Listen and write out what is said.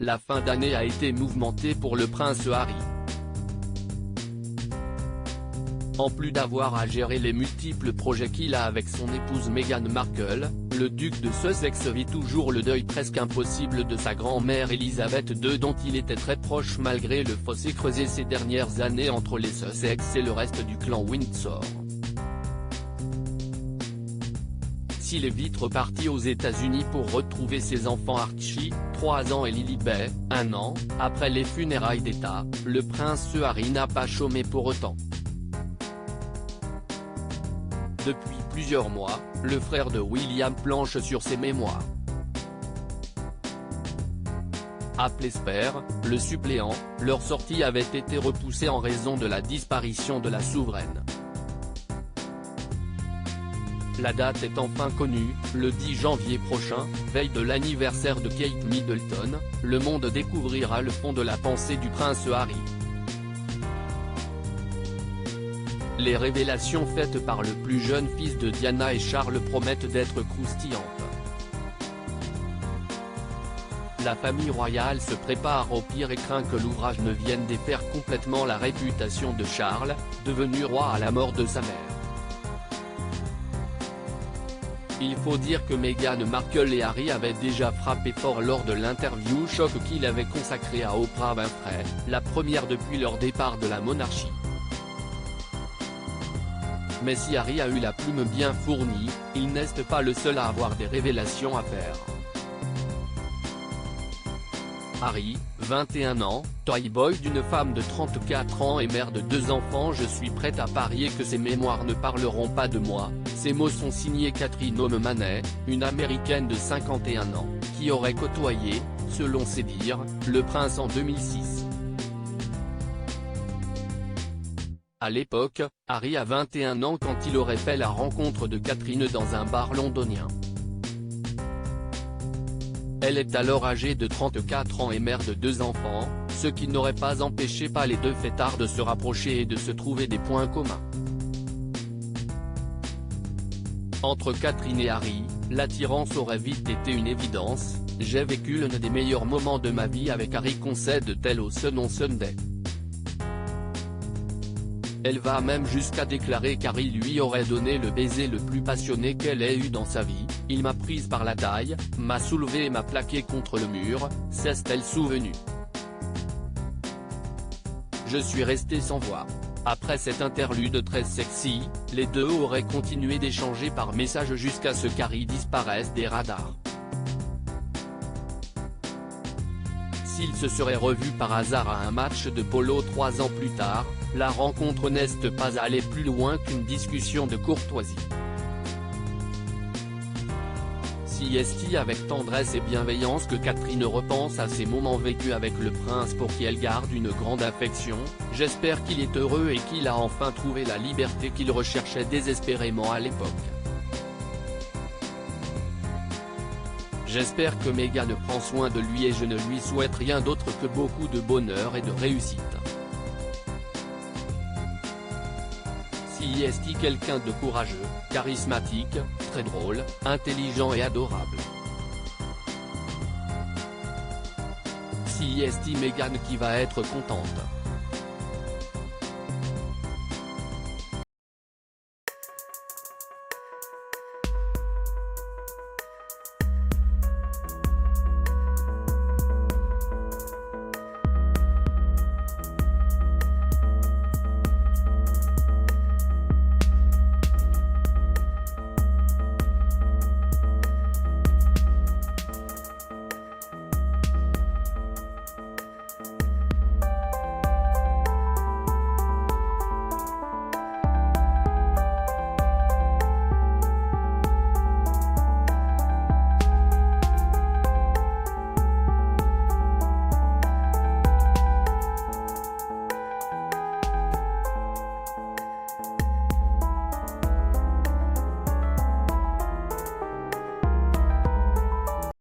La fin d'année a été mouvementée pour le prince Harry. En plus d'avoir à gérer les multiples projets qu'il a avec son épouse Meghan Markle, le duc de Sussex vit toujours le deuil presque impossible de sa grand-mère Elisabeth II dont il était très proche malgré le fossé creusé ces dernières années entre les Sussex et le reste du clan Windsor. S'il est vite reparti aux États-Unis pour retrouver ses enfants Archie, 3 ans et Lilibet, 1 an, après les funérailles d'État, le prince Harry n'a pas chômé pour autant. Depuis plusieurs mois, le frère de William planche sur ses mémoires. Appelé Spare, le suppléant, leur sortie avait été repoussée en raison de la disparition de la souveraine. La date est enfin connue, le 10 janvier prochain, veille de l'anniversaire de Kate Middleton, le monde découvrira le fond de la pensée du prince Harry. Les révélations faites par le plus jeune fils de Diana et Charles promettent d'être croustillantes. La famille royale se prépare au pire et craint que l'ouvrage ne vienne défaire complètement la réputation de Charles, devenu roi à la mort de sa mère. Il faut dire que Meghan Markle et Harry avaient déjà frappé fort lors de l'interview choc qu'il avait consacrée à Oprah Winfrey, la première depuis leur départ de la monarchie. Mais si Harry a eu la plume bien fournie, il n'est pas le seul à avoir des révélations à faire. Harry, 21 ans, toy boy d'une femme de 34 ans et mère de 2 enfants. Je suis prête à parier que ces mémoires ne parleront pas de moi. Ces mots sont signés Catherine O'Mahony, une américaine de 51 ans, qui aurait côtoyé, selon ses dires, le prince en 2006. À l'époque, Harry a 21 ans quand il aurait fait la rencontre de Catherine dans un bar londonien. Elle est alors âgée de 34 ans et mère de 2 enfants, ce qui n'aurait pas empêché les deux fêtards de se rapprocher et de se trouver des points communs. Entre Catherine et Harry, l'attirance aurait vite été une évidence. « J'ai vécu l'un des meilleurs moments de ma vie avec Harry », concède-t-elle au Sun on Sunday. Elle va même jusqu'à déclarer qu'Harry lui aurait donné le baiser le plus passionné qu'elle ait eu dans sa vie. « Il m'a prise par la taille, m'a soulevée et m'a plaquée contre le mur », s'est-elle souvenue. « Je suis restée sans voix ». Après cette interlude très sexy, les deux auraient continué d'échanger par message jusqu'à ce qu'Harry disparaisse des radars. S'ils se seraient revus par hasard à un match de polo 3 ans plus tard, la rencontre n'est pas allée plus loin qu'une discussion de courtoisie. Si est avec tendresse et bienveillance que Catherine repense à ces moments vécus avec le prince pour qui elle garde une grande affection. J'espère qu'il est heureux et qu'il a enfin trouvé la liberté qu'il recherchait désespérément à l'époque. J'espère que Meghan prend soin de lui et je ne lui souhaite rien d'autre que beaucoup de bonheur et de réussite. Si est quelqu'un de courageux, charismatique, très drôle, intelligent et adorable. Si est Meghan qui va être contente.